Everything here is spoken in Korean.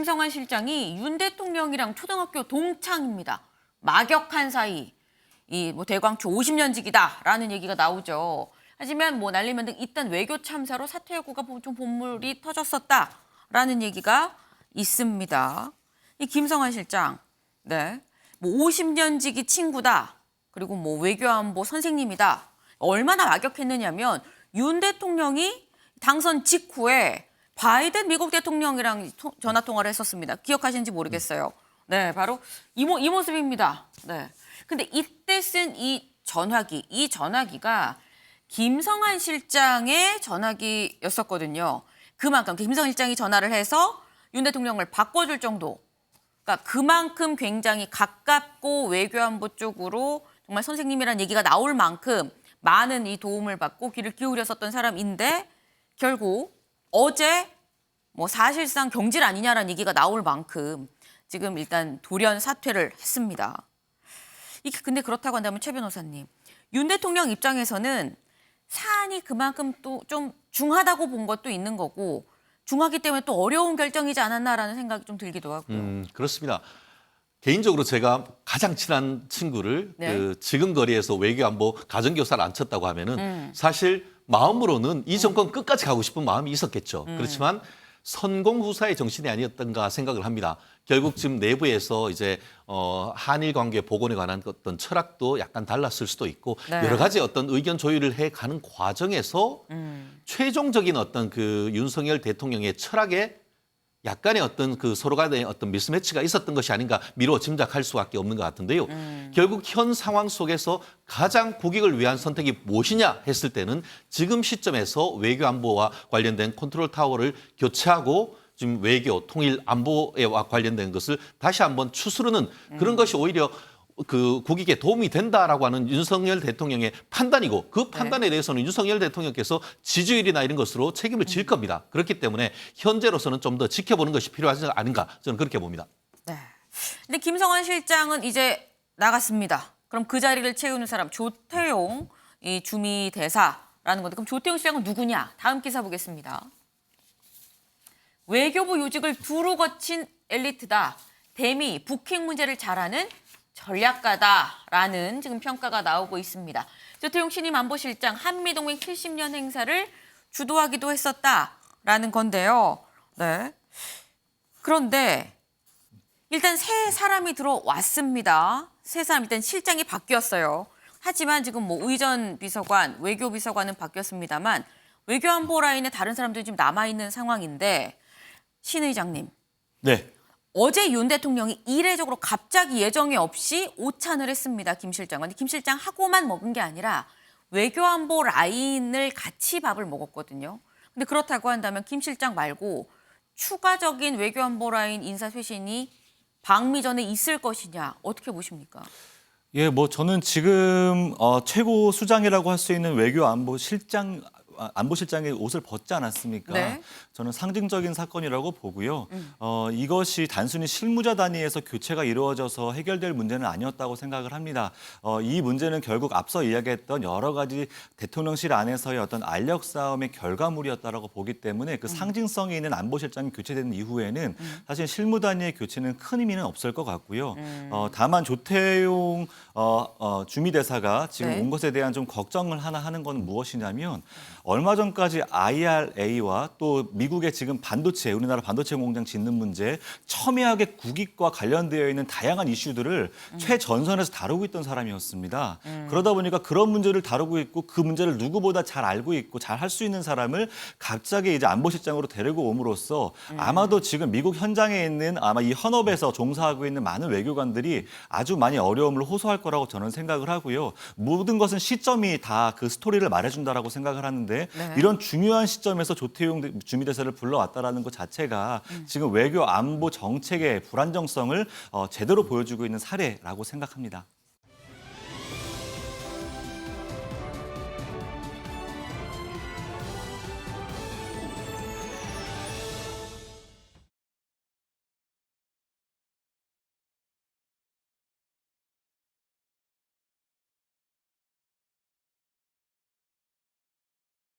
김성환 실장이 윤 대통령이랑 초등학교 동창입니다. 막역한 사이, 대광초 50년지기다라는 얘기가 나오죠. 하지만 날리면 등 이딴 외교 참사로 사퇴 요구가 좀 본물이 터졌었다라는 얘기가 있습니다. 이 김성환 실장, 50년지기 친구다. 그리고 외교안보 선생님이다. 얼마나 막역했느냐면 윤 대통령이 당선 직후에 바이든 미국 대통령이랑 전화 통화를 했었습니다. 기억하시는지 모르겠어요. 네, 바로 이 모습입니다. 네. 근데 이때 쓴 이 전화기가 김성환 실장의 전화기였었거든요. 그만큼 김성환 실장이 전화를 해서 윤 대통령을 바꿔줄 정도. 그러니까 그만큼 굉장히 가깝고 외교안보 쪽으로 정말 선생님이라는 얘기가 나올 만큼 많은 이 도움을 받고 귀를 기울였었던 사람인데 결국 어제 사실상 경질 아니냐라는 얘기가 나올 만큼 지금 일단 돌연 사퇴를 했습니다. 근데 그렇다고 한다면 최 변호사님, 윤 대통령 입장에서는 사안이 그만큼 또 좀 중하다고 본 것도 있는 거고 중하기 때문에 또 어려운 결정이지 않았나라는 생각이 좀 들기도 하고요. 그렇습니다. 개인적으로 제가 가장 친한 친구를 지금 거리에서 외교안보 가정교사를 앉혔다고 하면은 사실 마음으로는 이 정권 끝까지 가고 싶은 마음이 있었겠죠. 그렇지만 선공후사의 정신이 아니었던가 생각을 합니다. 결국 지금 내부에서 이제 한일 관계 복원에 관한 어떤 철학도 약간 달랐을 수도 있고 여러 가지 어떤 의견 조율을 해가는 과정에서 최종적인 어떤 그 윤석열 대통령의 철학에 약간의 어떤 그 서로 간의 어떤 미스매치가 있었던 것이 아닌가 미루어 짐작할 수밖에 없는 것 같은데요. 결국 현 상황 속에서 가장 국익을 위한 선택이 무엇이냐 했을 때는 지금 시점에서 외교안보와 관련된 컨트롤 타워를 교체하고 지금 외교, 통일, 안보에 관련된 것을 다시 한번 추스르는 그런 것이 오히려 그 국익에 도움이 된다라고 하는 윤석열 대통령의 판단이고 그 판단에 대해서는 윤석열 대통령께서 지지율이나 이런 것으로 책임을 질 겁니다. 그렇기 때문에 현재로서는 좀 더 지켜보는 것이 필요하지 않은가 저는 그렇게 봅니다. 네. 근데 김성환 실장은 이제 나갔습니다. 그럼 그 자리를 채우는 사람 조태용 이 주미 대사라는 건데 그럼 조태용 실장은 누구냐? 다음 기사 보겠습니다. 외교부 요직을 두루 거친 엘리트다. 대미, 북핵 문제를 잘하는 전략가다라는 지금 평가가 나오고 있습니다. 조태용 신임 안보실장 한미동맹 70년 행사를 주도하기도 했었다라는 건데요. 네. 그런데 일단 새 사람이 들어왔습니다. 새 사람 일단 실장이 바뀌었어요. 하지만 지금 의전 비서관, 외교 비서관은 바뀌었습니다만 외교안보 라인에 다른 사람들이 지금 남아있는 상황인데 신 의장님. 네. 어제 윤 대통령이 이례적으로 갑자기 예정이 없이 오찬을 했습니다. 김 실장. 근데 김 실장 하고만 먹은 게 아니라 외교안보 라인을 같이 밥을 먹었거든요. 근데 그렇다고 한다면 김 실장 말고 추가적인 외교안보 라인 인사 쇄신이 방미전에 있을 것이냐 어떻게 보십니까? 예, 저는 지금 최고 수장이라고 할 수 있는 안보실장의 옷을 벗지 않았습니까? 네. 저는 상징적인 사건이라고 보고요. 이것이 단순히 실무자 단위에서 교체가 이루어져서 해결될 문제는 아니었다고 생각을 합니다. 이 문제는 결국 앞서 이야기했던 여러 가지 대통령실 안에서의 어떤 알력 싸움의 결과물이었다고 보기 때문에 그 상징성이 있는 안보실장이 교체된 이후에는 사실 실무 단위의 교체는 큰 의미는 없을 것 같고요. 다만 조태용 주미대사가 지금 온 것에 대한 좀 걱정을 하나 하는 건 무엇이냐면 얼마 전까지 IRA와 또 미국의 지금 우리나라 반도체 공장 짓는 문제, 첨예하게 국익과 관련되어 있는 다양한 이슈들을 최전선에서 다루고 있던 사람이었습니다. 그러다 보니까 그런 문제를 다루고 있고 그 문제를 누구보다 잘 알고 있고 잘 할 수 있는 사람을 갑자기 이제 안보실장으로 데리고 옴으로써 아마도 지금 미국 현장에 있는 아마 이 헌업에서 종사하고 있는 많은 외교관들이 아주 많이 어려움을 호소할 거라고 저는 생각을 하고요. 모든 것은 시점이 다 그 스토리를 말해준다라고 생각을 하는데 이런 중요한 시점에서 조태용 주미대사를 불러왔다라는 것 자체가 지금 외교 안보 정책의 불안정성을 제대로 보여주고 있는 사례라고 생각합니다.